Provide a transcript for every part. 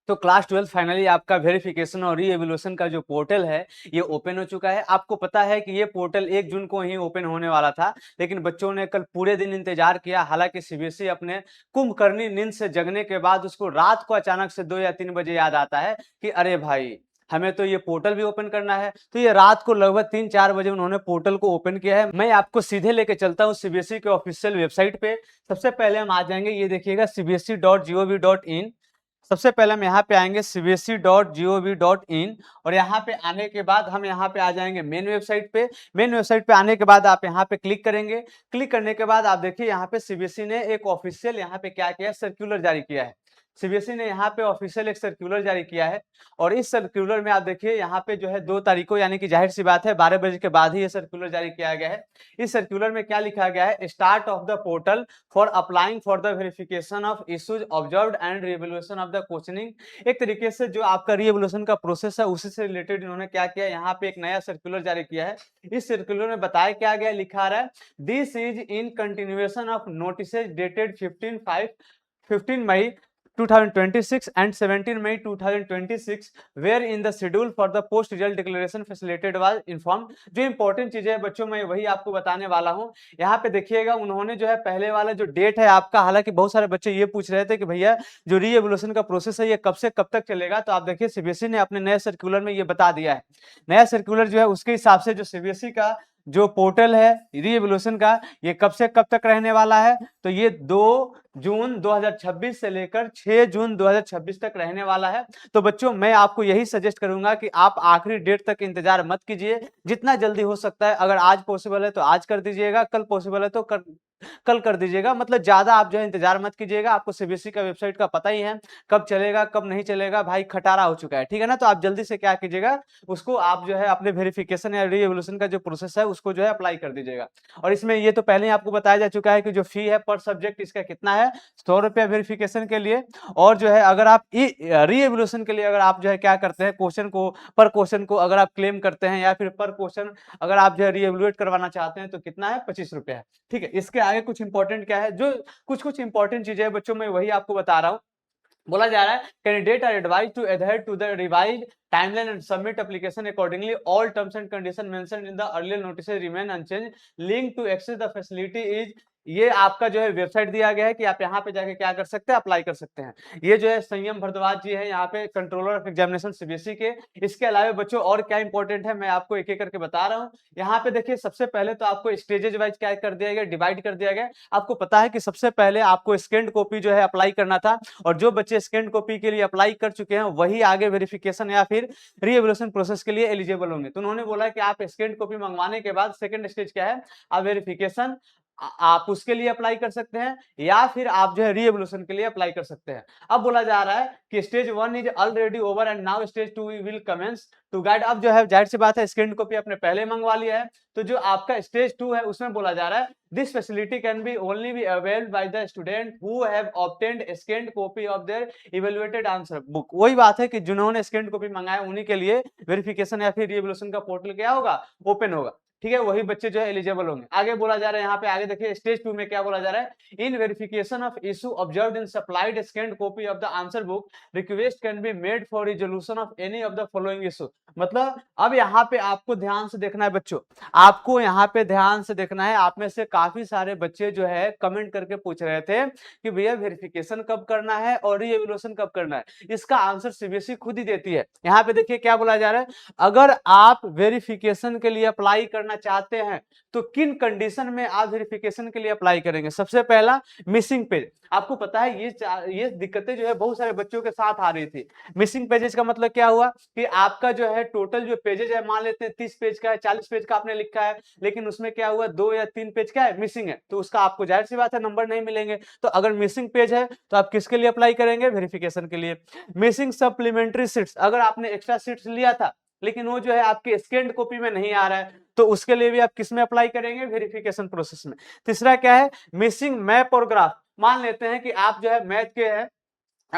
तो class 12 finally आपका verification और री एवोल्यूशन का जो पोर्टल है ये ओपन हो चुका है। आपको पता है कि ये पोर्टल 1 जून को ही ओपन होने वाला था, लेकिन बच्चों ने कल पूरे दिन इंतजार किया। हालांकि सीबीएसई अपने कुंभकर्णी नींद से जगने के बाद उसको रात को अचानक से 2 या 3 बजे याद आता है कि अरे भाई, हमें तो ये पोर्टल भी ओपन करना है। तो ये रात को लगभग 3-4 बजे उन्होंने पोर्टल को ओपन किया है। मैं आपको सीधे लेके चलता हूँ सीबीएसई के ऑफिशियल वेबसाइट पे। सबसे पहले हम आ जाएंगे, ये देखिएगा cbse.gov.in। सबसे पहले हम यहाँ पे आएंगे cbse.gov.in और यहाँ पे आने के बाद हम यहाँ पे आ जाएंगे मेन वेबसाइट पे। मेन वेबसाइट पे आने के बाद आप यहाँ पे क्लिक करेंगे। क्लिक करने के बाद आप देखिए यहाँ पे सीबीएसई ने एक ऑफिशियल यहाँ पे क्या किया है, सर्कुलर जारी किया है। सीबीएसई ने यहाँ पे ऑफिशियल एक सर्कुलर जारी किया है और इस सर्कुलर में आप देखिए यहाँ पे जो है 2 तारीख को, यानी कि जाहिर सी बात है 12 बजे के बाद ही ये सर्कुलर जारी किया गया है। इस सर्कुलर में क्या लिखा गया है, start of the portal for applying for the verification of issues observed and revolution of the questioning. एक तरीके से जो आपका रिवोल्यूशन का प्रोसेस है उसी से रिलेटेड इन्होंने क्या किया, यहाँ पे एक नया सर्कुलर जारी किया है। इस सर्कुलर में बताया क्या गया, लिखा आ रहा है this is in continuation of notices dated 15 May 2026 and 17 May 2026 where in the schedule for the post result declaration facilitated was informed। जो इंपॉर्टेंट चीजें हैं बच्चों मैं वही आपको बताने वाला हूं। यहाँ पे देखिएगा उन्होंने जो है पहले वाला जो डेट है आपका, हालांकि बहुत सारे बच्चे ये पूछ रहे थे कि भैया जो री एवोल्यूशन का प्रोसेस है ये कब से कब तक चलेगा, तो आप देखिए सीबीएसई ने अपने नए सर्कुलर में ये बता दिया है। नया सर्कुलर जो है उसके हिसाब से जो सीबीएसई का जो पोर्टल है री एवोल्यूशन का, ये कब से कब तक रहने वाला है, तो ये 2 जून 2026 से लेकर 6 जून 2026 तक रहने वाला है। तो बच्चों मैं आपको यही सजेस्ट करूंगा कि आप आखिरी डेट तक इंतजार मत कीजिए, जितना जल्दी हो सकता है, अगर आज पॉसिबल है तो आज कर दीजिएगा, कल पॉसिबल है तो कल कर दीजिएगा। मतलब ज्यादा आप जो है इंतजार मत कीजिएगा। आपको सीबीएसई का वेबसाइट का पता ही है कब चलेगा कब नहीं चलेगा, भाई खटारा हो चुका है, ठीक है ना। तो आप जल्दी से क्या कीजिएगा, उसको आप जो है अपने वेरिफिकेशन या री एवोल्यूशन का जो प्रोसेस है उसको जो है अप्लाई कर दीजिएगा। और इसमें ये तो पहले ही आपको बताया जा चुका है कि जो फी है पर सब्जेक्ट इसका कितना है, 100 रुपया वेरिफिकेशन के लिए। और जो है अगर आप री एवोल्यूशन के लिए अगर आप जो है क्या करते हैं, क्वेश्चन को पर क्वेश्चन को अगर आप क्लेम करते हैं या फिर पर क्वेश्चन अगर आप जो है री एवोल्यूट करवाना चाहते हैं तो कितना है, 25 रुपया है, ठीक है। इसके आगे कुछ इंपॉर्टेंट क्या है, जो कुछ इंपॉर्टेंट चीजें बच्चों मैं वही आपको बता रहा हूँ। बोला जा रहा है candidate are advise to adhere to the revise timeline and submit application accordingly. All terms and condition mentioned in the earlier notice remain unchanged. Link to access the facility is, ये आपका जो है वेबसाइट दिया गया है कि आप यहाँ पे जाके क्या कर सकते हैं, अप्लाई कर सकते हैं। ये जो है संयम भारद्वाज जी है यहाँ पे कंट्रोलर ऑफ एग्जामिनेशन सीबीएसई के। इसके अलावा बच्चों और क्या इंपॉर्टेंट है मैं आपको एक एक करके बता रहा हूँ। यहाँ पे देखिए सबसे पहले तो आपको स्टेजेज वाइज क्या कर दिया गया, डिवाइड कर दिया गया। आपको पता है कि सबसे पहले आपको स्कैन्ड कॉपी जो है अप्लाई करना था, और जो बच्चे स्कैन्ड कॉपी के लिए अप्लाई कर चुके हैं वही आगे वेरिफिकेशन या फिर री एवोल्यूशन प्रोसेस के लिए एलिजिबल होंगे। तो उन्होंने बोला कि आप स्कैन्ड कॉपी मंगवाने के बाद सेकंड स्टेज क्या है, आप वेरिफिकेशन आप उसके लिए अप्लाई कर सकते हैं या फिर आप जो है री एवोल्यूशन के लिए अप्लाई कर सकते हैं। अब बोला जा रहा है कि stage 1 is already over and now stage 2 will commence to guide. अब जो है जाहिर सी बात है स्कैन्ड कॉपी आपने पहले मंगवा लिया है, तो जो आपका स्टेज 2 है उसमें बोला जा रहा है this facility can be only be availed by the student who have obtained scanned copy of their evaluated answer book. वही बात है कि जिन्होंने स्कैन्ड कॉपी मंगाया उन्हीं के लिए वेरिफिकेशन या फिर री एवोल्यूशन का पोर्टल क्या होगा, ओपन होगा, ठीक है। वही बच्चे जो है एलिजिबल होंगे। आगे बोला जा रहा है यहाँ पे, आगे देखिए स्टेज 2 में क्या बोला जा रहा है, in verification of issue observed in supplied scanned copy of the answer book request can be made for resolution of any of the following issue. मतलब अब यहाँ पे आपको ध्यान से देखना है बच्चों, आपको यहाँ पे ध्यान से देखना है। आप में से काफी सारे बच्चे जो है कमेंट करके पूछ रहे थे कि भैया वेरिफिकेशन कब करना है और री एवोल्यूशन कब करना है। इसका आंसर सीबीएसई खुद ही देती है। यहाँ पे देखिए क्या बोला जा रहा है, अगर आप वेरिफिकेशन के लिए अप्लाई करना चाहते हैं तो किन कंडीशन में आप वेरिफिकेशन के लिए अप्लाई करेंगे। सबसे पहला मिसिंग पेज। आपको पता है ये दिक्कतें जो है बहुत सारे बच्चों के साथ आ रही थी। मिसिंग पेजेस का मतलब क्या हुआ कि आपका जो है टोटल जो पेजेस है, मान लेते हैं 30 पेज का है, 40 पेज का आपने लिखा है, लेकिन उसमें क्या हुआ 2 या 3 पेज क्या है मिसिंग है, तो उसका आपको जाहिर सी बात है नंबर नहीं मिलेंगे। तो अगर मिसिंग पेज है तो आप किसके लिए अप्लाई करेंगे, वेरिफिकेशन के लिए। मिसिंग सप्लीमेंट्री सीट्स, अगर आपने एक्स्ट्रा सीट्स लिया था लेकिन वो जो है आपकी स्कैन्ड कॉपी में नहीं आ रहा है तो उसके लिए भी आप किस में अप्लाई करेंगे, वेरिफिकेशन प्रोसेस में। तीसरा क्या है, मिसिंग मैप और ग्राफ। मान लेते हैं कि आप जो है मैथ के है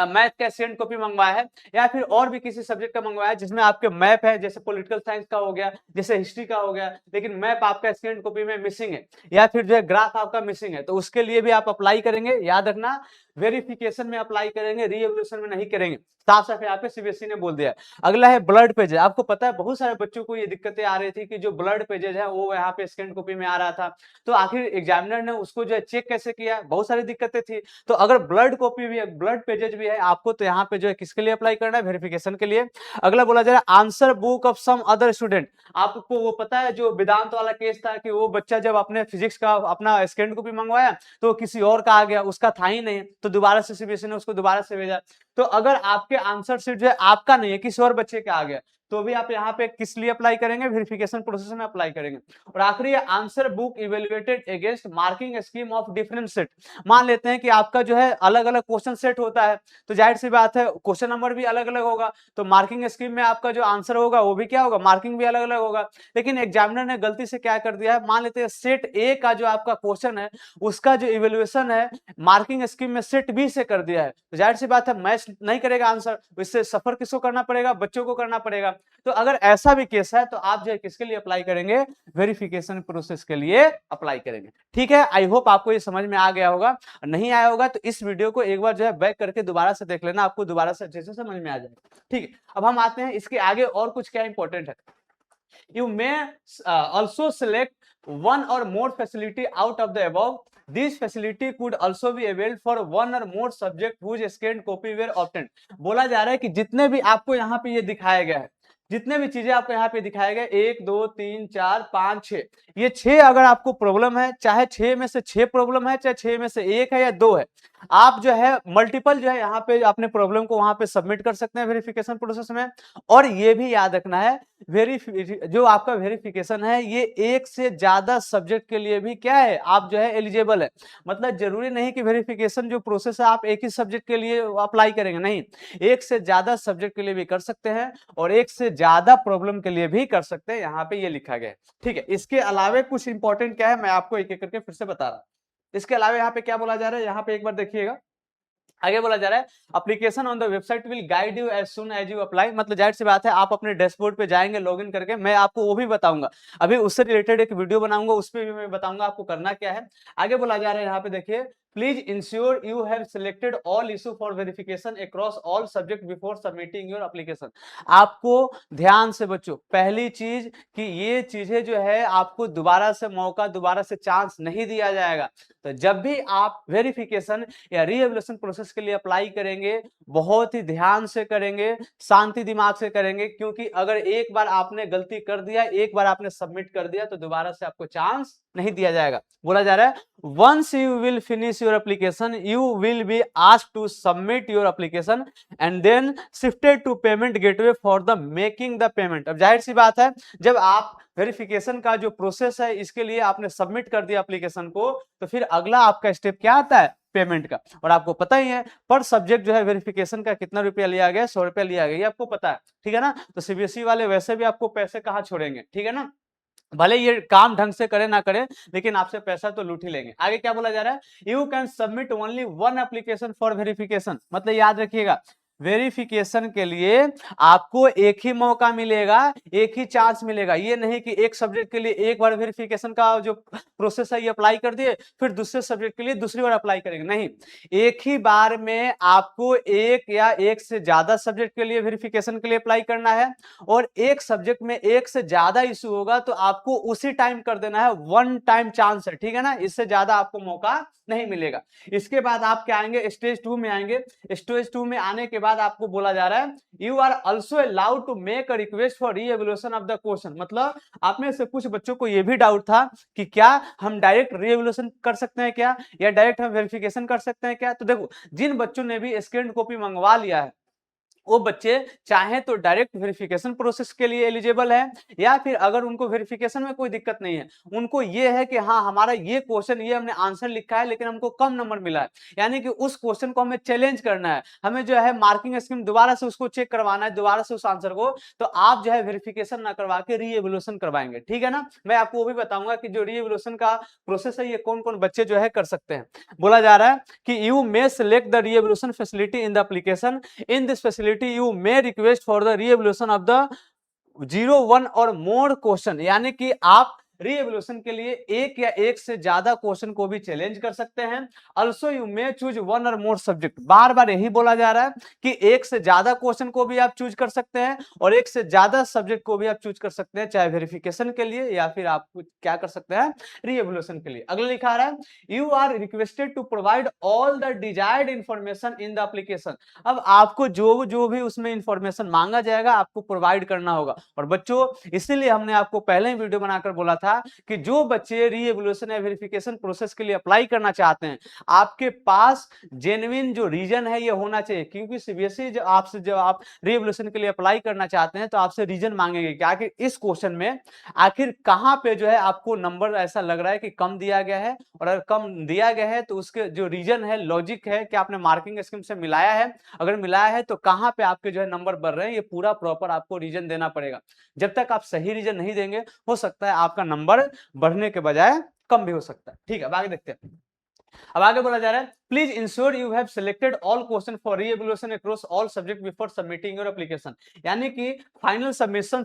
मैथ का स्कैन कॉपी मंगवाया है, या फिर और भी किसी सब्जेक्ट का मंगवाया है जिसमें आपके मैप है, जैसे पॉलिटिकल साइंस का हो गया, जैसे हिस्ट्री का हो गया, लेकिन मैप आपका स्कैन कॉपी में मिसिंग है, या फिर जो है ग्राफ आपका मिसिंग है, तो उसके लिए भी आप अप्लाई करेंगे। याद रखना, वेरिफिकेशन में अप्लाई करेंगे, रीएवल्यूशन में नहीं करेंगे। साफ साफ यहाँ पे सीबीएसई ने बोल दिया है। अगला है ब्लड पेजेज। आपको पता है बहुत सारे बच्चों को ये दिक्कतें आ रही थी कि जो ब्लड पेजेज है वो यहाँ पे स्कैन कॉपी में आ रहा था, तो आखिर एग्जामिनर ने उसको जो है चेक कैसे किया, बहुत सारी दिक्कतें थी। तो अगर ब्लड कॉपी भी है, ब्लड पेजेज भी है आपको, तो यहाँ पे जो है किसके लिए अप्लाई करना है, वेरिफिकेशन के लिए। अगला बोला जा रहा है answer book of some other student. आपको वो पता है जो वेदांत वाला केस था कि वो बच्चा जब अपने फिजिक्स का अपना स्कैन कॉपी मंगवाया तो किसी और का आ गया, उसका था ही नहीं, तो दोबारा से सीबीएसई ने उसको दोबारा से भेजा। तो अगर आपके आंसर शीट जो है आपका नहीं है, किसी और बच्चे का आ गया, तो भी आप यहाँ पे किस लिए अप्लाई करेंगे, वेरिफिकेशन प्रोसेस में अप्लाई करेंगे। और आखिरी है answer book evaluated against marking scheme of different set. मान लेते हैं कि आपका जो है अलग अलग क्वेश्चन सेट होता है, तो जाहिर सी बात है क्वेश्चन नंबर भी अलग अलग होगा, तो मार्किंग स्कीम में आपका जो आंसर होगा वो भी क्या होगा, मार्किंग भी अलग अलग होगा। लेकिन एग्जामिनर ने गलती से क्या कर दिया है, मान लेते हैं सेट ए का जो आपका क्वेश्चन है उसका जो इवेल्युएशन है मार्किंग स्कीम में सेट बी से कर दिया है, तो जाहिर सी बात है मैच नहीं करेगा आंसर, इससे सफर किसको करना पड़ेगा, बच्चों को करना पड़ेगा। तो अगर ऐसा भी केस है तो आप जो है किसके लिए अप्लाई करेंगे, वेरिफिकेशन प्रोसेस के लिए अप्लाई करेंगे। ठीक है, आई होप आपको ये समझ में आ गया होगा, नहीं आया होगा तो इस वीडियो को एक बार जो है बैक करके दोबारा से देख लेना, आपको दोबारा से अच्छे से समझ में आ जाएगा। ठीक है, अब हम आते हैं इसके आगे और कुछ क्या इंपॉर्टेंट है। You may also select one or more facility out of the above. This facility could also be availed for one or more subject whose scanned copy were obtained. बोला जा रहा है कि जितने भी आपको यहाँ पे ये दिखाया गया है, जितने भी चीजें आपको यहाँ पे दिखाए गए, 1 2 3 4 5 6, ये 6 अगर आपको प्रॉब्लम है, चाहे 6 में से 6 प्रॉब्लम है, चाहे 6 में से 1 है या 2 है, आप जो है मल्टीपल जो है यहाँ पे अपने प्रॉब्लम को वहां पे सबमिट कर सकते हैं वेरिफिकेशन प्रोसेस में। और ये भी याद रखना है, जो आपका वेरिफिकेशन है ये एक से ज्यादा सब्जेक्ट के लिए भी क्या है, आप जो है एलिजिबल है। मतलब जरूरी नहीं कि वेरिफिकेशन जो प्रोसेस है आप एक ही सब्जेक्ट के लिए अप्लाई करेंगे, नहीं, एक से ज्यादा सब्जेक्ट के लिए भी कर सकते हैं और एक से ज्यादा प्रॉब्लम के लिए भी कर सकते हैं, यहाँ पे ये लिखा गया है। ठीक है, इसके अलावा कुछ इंपॉर्टेंट क्या है मैं आपको एक एक करके फिर से बता रहा हूं। इसके अलावा यहाँ पे क्या बोला जा रहा है, यहाँ पे एक बार देखिएगा, आगे बोला जा रहा है application on the website will guide you as soon as you apply. मतलब जाहिर सी बात है आप अपने डैशबोर्ड पे जाएंगे लॉगिन करके, मैं आपको वो भी बताऊंगा, अभी उससे रिलेटेड एक वीडियो बनाऊंगा, उस पर भी मैं बताऊंगा आपको करना क्या है। आगे बोला जा रहा है यहाँ पे देखिए, please ensure you have selected all issue for verification across all subject before submitting your application. आपको ध्यान से बच्चों, पहली चीज कि ये चीजें जो है आपको दोबारा से मौका, दोबारा से चांस नहीं दिया जाएगा। तो जब भी आप वेरिफिकेशन या रीएवल्यूशन प्रोसेस के लिए अप्लाई करेंगे, बहुत ही ध्यान से करेंगे, शांति दिमाग से करेंगे, क्योंकि अगर एक बार आपने गलती कर दिया, एक बार आपने सबमिट कर दिया, तो दोबारा से आपको चांस नहीं दिया जाएगा। बोला जा रहा है once you will finish your application you will be asked to submit your application and then shifted to payment gateway for the making the payment। अब जाहिर सी बात है जब आप वेरिफिकेशन का जो प्रोसेस है इसके लिए आपने सबमिट कर दिया एप्लीकेशन को, तो फिर अगला आपका स्टेप क्या आता है, पेमेंट का। और आपको पता ही है पर सब्जेक्ट जो है वेरिफिकेशन का कितना रुपया लिया गया, 100 रुपया लिया गया, ये आपको पता है, ठीक है ना। तो सीबीएसई वाले वैसे भी आपको पैसे कहाँ छोड़ेंगे, ठीक है ना, भले ये काम ढंग से करे ना करे, लेकिन आपसे पैसा तो लूट ही लेंगे। आगे क्या बोला जा रहा है, you can submit only one application for verification. मतलब याद रखिएगा, वेरिफिकेशन के लिए आपको एक ही मौका मिलेगा, एक ही चांस मिलेगा। ये नहीं कि एक सब्जेक्ट के लिए एक बार वेरिफिकेशन का जो प्रोसेस है ये अप्लाई कर दिए, फिर दूसरे सब्जेक्ट के लिए दूसरी बार अप्लाई करेंगे, नहीं, एक ही बार में आपको एक या एक से ज्यादा सब्जेक्ट के लिए वेरिफिकेशन के लिए अप्लाई करना है। और एक सब्जेक्ट में एक से ज्यादा इशू होगा तो आपको उसी टाइम कर देना है, वन टाइम चांस है, ठीक है ना, इससे ज्यादा आपको मौका नहीं मिलेगा। इसके बाद आप क्या आएंगे, स्टेज 2 में आएंगे। स्टेज 2 में आने के बाद आपको बोला जा रहा है you are also allowed to make a request for reevaluation of the question. मतलब आप में से कुछ बच्चों को यह भी डाउट था कि क्या हम डायरेक्ट रीएवल्यूशन कर सकते हैं क्या, या डायरेक्ट हम वेरिफिकेशन कर सकते हैं क्या। तो देखो, जिन बच्चों ने भी स्कैन कॉपी मंगवा लिया है वो बच्चे चाहे तो डायरेक्ट वेरिफिकेशन प्रोसेस के लिए एलिजिबल है, या फिर अगर उनको वेरिफिकेशन में कोई दिक्कत नहीं है, उनको ये है कि हाँ हमारा ये क्वेश्चन, ये हमने आंसर लिखा है लेकिन हमको कम नंबर मिला है, यानी कि उस क्वेश्चन को हमें चैलेंज करना है, हमें जो है मार्किंग स्कीम दोबारा से उसको चेक करवाना है, दोबारा से उस आंसर को, तो आप जो है वेरिफिकेशन ना करवा के रीएवल्यूशन करवाएंगे, ठीक है ना। मैं आपको वो भी बताऊंगा कि जो रीएवल्यूशन का प्रोसेस है ये कौन कौन बच्चे जो है कर सकते हैं। बोला जा रहा है कि you may select the reevaluation facility in the application, in this facility you may request for the re-evaluation of the 0, 1 और मोर क्वेश्चन, यानी कि आप रीएवल्यूशन के लिए एक या एक से ज्यादा क्वेश्चन को भी चैलेंज कर सकते हैं। अल्सो यू मे चूज 1 और मोर सब्जेक्ट, बार बार यही बोला जा रहा है कि एक से ज्यादा क्वेश्चन को भी आप चूज कर सकते हैं और एक से ज्यादा सब्जेक्ट को भी आप चूज कर सकते हैं, चाहे वेरिफिकेशन के लिए या फिर आप क्या कर सकते हैं रीएवल्यूशन के लिए। अगला लिखा रहा है you are requested to provide all the desired information in the application. अब आपको जो जो भी उसमें इंफॉर्मेशन मांगा जाएगा आपको प्रोवाइड करना होगा। और बच्चों इसीलिए हमने आपको पहले ही वीडियो बनाकर बोला था कि जो बच्चे रीएवल्यूशन या वेरिफिकेशन प्रोसेस के लिए अप्लाई करना चाहते हैं, आपके पास जेन्युइन जो रीजन है ये होना चाहिए, क्योंकि सीबीएसई जब आप रीएवल्यूशन के लिए अप्लाई करना चाहते हैं तो आपसे रीजन मांगेंगे कि आखिर इस क्वेश्चन में आखिर कहां पे जो है आपको नंबर ऐसा लग रहा है कि कम दिया गया है, और अगर कम दिया गया है तो उसके जो रीजन है, लॉजिक है कि आपने मार्किंग स्कीम से मिलाया है, अगर मिलाया है तो कहां पे आपके जो है नंबर बढ़ रहे हैं, ये पूरा प्रॉपर आपको रीजन देना पड़ेगा। जब तक आप सही रीजन नहीं देंगे हो सकता है आपका नंबर बढ़ने के बजाय कम भी हो सकता है। ठीक है, अब आगे देखते हैं। अब आगे बोला जा रहा है please ensure you have selected all question for reevaluation across all subject before submitting your application, यानी कि फाइनल सबमिशन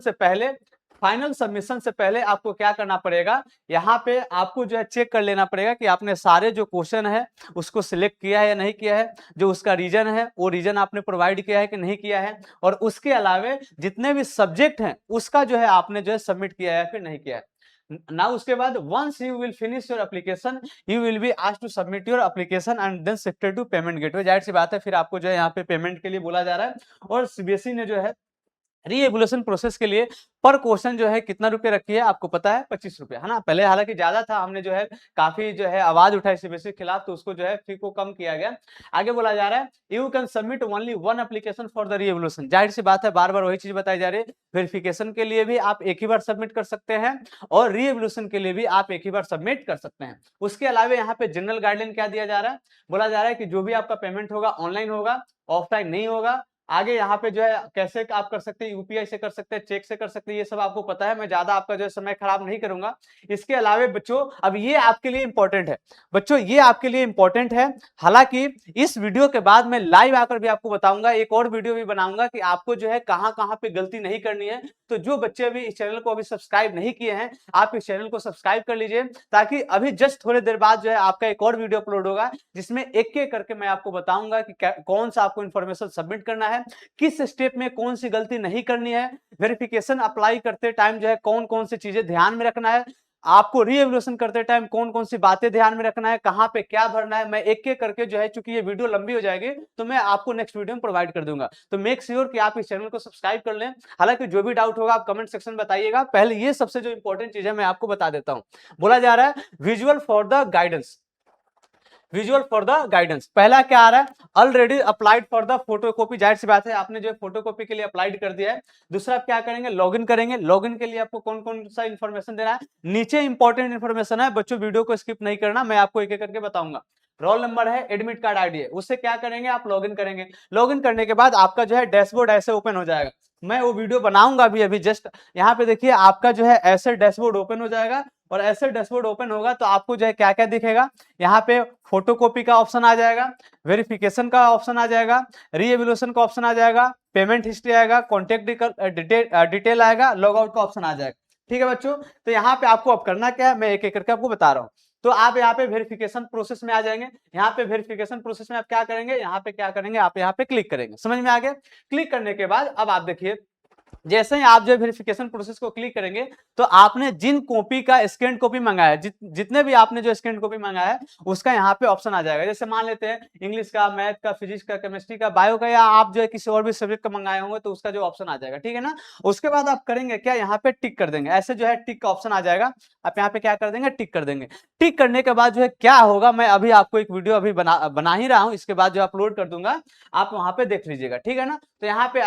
से पहले आपको क्या करना पड़ेगा, यहाँ पे आपको जो है चेक कर लेना पड़ेगा कि आपने सारे जो क्वेश्चन है उसको सिलेक्ट किया है या नहीं किया है, जो उसका रीजन है वो रीजन आपने प्रोवाइड किया है कि नहीं किया है, और उसके अलावे जितने भी सब्जेक्ट हैं उसका जो है आपने जो है सबमिट किया है फिर नहीं किया है ना। उसके बाद once you will finish your application you will be asked to submit your application and then shifted to payment gateway। जाहिर सी बात है फिर आपको जो है यहाँ पे पेमेंट के लिए बोला जा रहा है, और सीबीएसई ने जो है रीएवल्यूशन प्रोसेस के लिए पर क्वेश्चन जो है कितना रुपए रखी है आपको पता है, 25 रुपए, है ना। पहले हालांकि ज्यादा था, हमने जो है काफी जो है आवाज उठाई सीबीएसई के खिलाफ, तो उसको जो है फी को कम किया गया। आगे बोला जा रहा है you can submit only 1 application for the reevaluation. जाहिर सी बात है बार बार वही चीज बताई जा रही है, वेरिफिकेशन के लिए भी आप एक ही बार सबमिट कर सकते हैं और रीएवल्यूशन के लिए भी आप एक ही बार सबमिट कर सकते हैं। उसके अलावा यहाँ पे जनरल गाइडलाइन क्या दिया जा रहा है, बोला जा रहा है कि जो भी आपका पेमेंट होगा ऑनलाइन होगा, ऑफलाइन नहीं होगा। आगे यहाँ पे जो है कैसे आप कर सकते हैं, यूपीआई से कर सकते हैं, चेक से कर सकते हैं, ये सब आपको पता है, मैं ज्यादा आपका जो है समय खराब नहीं करूंगा। इसके अलावा बच्चों अब ये आपके लिए इंपॉर्टेंट है, बच्चों ये आपके लिए इंपॉर्टेंट है। हालांकि इस वीडियो के बाद मैं लाइव आकर भी आपको बताऊंगा, एक और वीडियो भी बनाऊंगा कि आपको जो है कहां कहां पे गलती नहीं करनी है। तो जो बच्चे अभी इस चैनल को अभी सब्सक्राइब नहीं किए हैं आप इस चैनल को सब्सक्राइब कर लीजिए, ताकि अभी जस्ट थोड़ी देर बाद जो है आपका एक और वीडियो अपलोड होगा जिसमें एक एक करके मैं आपको बताऊंगा कि कौन सा आपको इन्फॉर्मेशन सबमिट करना है, किस स्टेप में कौन सी गलती नहीं करनी है, वेरिफिकेशन अप्लाई करते टाइम जो है कौन कौन सी चीजें ध्यान में रखना है, आपको रीएवल्यूशन करते टाइम कौन कौन सी बातें ध्यान में रखना है, कहां पे क्या भरना है, मैं एक एक करके जो है, चूंकि ये वीडियो लंबी हो जाएगी तो मैं आपको नेक्स्ट वीडियो में प्रोवाइड कर दूंगा। तो मेक श्योर कि आप इस चैनल को सब्सक्राइब कर लें। हालांकि जो भी डाउट होगा आप कमेंट सेक्शन में बताइएगा। पहले ये सबसे जो इंपॉर्टेंट चीज है मैं आपको बता देता हूं। बोला जा रहा है visual for the guidance, visual for the guidance पहला क्या आ रहा है, already applied for the photocopy. जाहिर सी बात है आपने जो फोटोकॉपी के लिए अप्लाइड कर दिया है। दूसरा आप क्या करेंगे, लॉगिन करेंगे। लॉगिन के लिए आपको कौन कौन सा इंफॉर्मेशन देना है, नीचे इंपॉर्टेंट इंफॉर्मेशन है बच्चों, वीडियो को स्किप नहीं करना, मैं आपको एक एक करके बताऊंगा। रोल नंबर है, एडमिट कार्ड आईडी है, उससे क्या करेंगे आप लॉगिन करेंगे। लॉगिन करने के बाद आपका जो है डैशबोर्ड ऐसे ओपन हो जाएगा, मैं वो वीडियो बनाऊंगा अभी जस्ट। यहाँ पे देखिए आपका जो है ऐसे डैशबोर्ड ओपन हो जाएगा, और ऐसे डैशबोर्ड ओपन होगा तो आपको जो है क्या क्या दिखेगा, यहाँ पे फोटोकॉपी का ऑप्शन आ जाएगा, वेरिफिकेशन का ऑप्शन आ जाएगा, रीएवल्यूशन का ऑप्शन आ जाएगा, पेमेंट हिस्ट्री आएगा, कॉन्टेक्ट डिटेल आएगा, लॉग आउट का ऑप्शन आ जाएगा। ठीक है बच्चों, तो यहाँ पे आपको अब करना क्या है मैं एक एक करके आपको बता रहा हूँ। तो आप यहाँ पे वेरिफिकेशन प्रोसेस में आ जाएंगे। यहाँ पे वेरिफिकेशन प्रोसेस में आप क्या करेंगे, यहाँ पे क्या करेंगे, आप यहाँ पे क्लिक करेंगे। समझ में आ गया। क्लिक करने के बाद अब आप देखिए जैसे ही आप जो वेरिफिकेशन प्रोसेस को क्लिक करेंगे तो आपने जिन कॉपी का स्कैन कॉपी मंगाया है, जितने भी आपने जो स्कैन कॉपी मंगाया है उसका यहाँ पे ऑप्शन आ जाएगा। जैसे मान लेते हैं इंग्लिश का, मैथ का, फिजिक्स का, केमिस्ट्री का, बायो का, या आप जो है किसी और भी सब्जेक्ट का मंगाए होंगे तो उसका जो ऑप्शन आ जाएगा। ठीक है ना। उसके बाद आप करेंगे क्या, यहाँ पे टिक कर देंगे। ऐसे जो है टिक का ऑप्शन आ जाएगा, आप यहाँ पे क्या कर देंगे, टिक कर देंगे। टिक करने के बाद जो है क्या होगा, मैं अभी आपको एक वीडियो अभी बना ही रहा हूँ, इसके बाद जो अपलोड कर दूंगा आप वहां पे देख लीजिएगा। ठीक है ना। तो यहाँ पे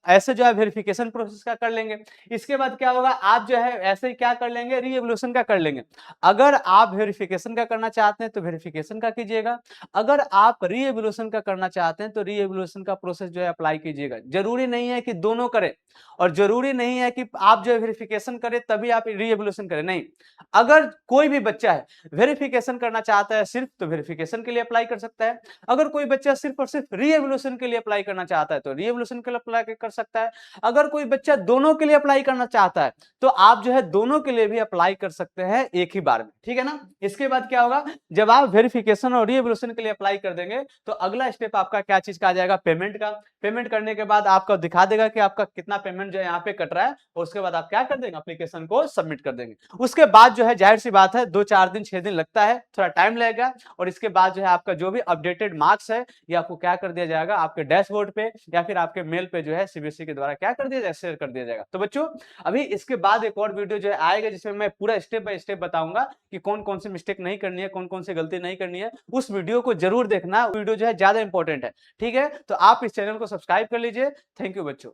ऐसे जो है वेरिफिकेशन प्रोसेस का कर लेंगे। इसके बाद क्या होगा, आप जो है ऐसे ही क्या कर लेंगे, रीएवोल्यूशन का कर लेंगे। अगर आप वेरिफिकेशन का करना चाहते हैं तो वेरिफिकेशन का कीजिएगा, अगर आप रीएवोल्यूशन का करना चाहते हैं तो रीएवोल्यूशन का प्रोसेस जो है अप्लाई कीजिएगा। जरूरी नहीं है कि दोनों करें, और जरूरी नहीं है कि आप जो है वेरिफिकेशन करें तभी आप रीएवोल्यूशन करें, नहीं। अगर कोई भी बच्चा है वेरिफिकेशन करना चाहता है सिर्फ, तो वेरिफिकेशन के लिए अप्लाई कर सकता है। अगर कोई बच्चा सिर्फ और सिर्फ रीएवोल्यूशन के लिए अप्लाई करना चाहता है तो रीएवोल्यूशन के लिए अप्लाई कर सकता है। अगर कोई बच्चा दोनों के लिए अप्लाई करना चाहता है तो आप जो है दोनों के लिए भी अप्लाई कर सकते हैं एक ही बार में, ठीक है ना। इसके बाद क्या होगा, जब आप वेरिफिकेशन और रीएवोल्यूशन के लिए अप्लाई कर देंगे तो अगला स्टेप आपका क्या चीज का आ जाएगा, पेमेंट का। पेमेंट करने के बाद आपको दिखा देगा कि आपका कितना पेमेंट जो है यहाँ पे कट रहा है, और उसके बाद आप क्या कर देंगे, एप्लीकेशन को सबमिट कर देंगे। उसके बाद जो है जाहिर सी बात है 2-4 दिन 6 दिन लगता है, थोड़ा टाइम लगेगा, और इसके बाद जो है आपका जो भी अपडेटेड मार्क्स है ये आपको क्या कर दिया जाएगा, आपके डैशबोर्ड पे या फिर आपके मेल पे जो है सीबीएसई के द्वारा क्या कर दिया जाएगा, शेयर कर दिया जाएगा। तो बच्चों अभी इसके बाद एक और वीडियो जो है आएगा जिसमें मैं पूरा स्टेप बाय स्टेप बताऊंगा कि कौन कौन सी मिस्टेक नहीं करनी है, कौन कौन सी गलती नहीं करनी है। उस वीडियो को जरूर देखना, वीडियो जो है ज्यादा इंपॉर्टेंट है, ठीक है। तो आप इस चैनल को सब्सक्राइब कर लीजिए। थैंक यू बच्चों।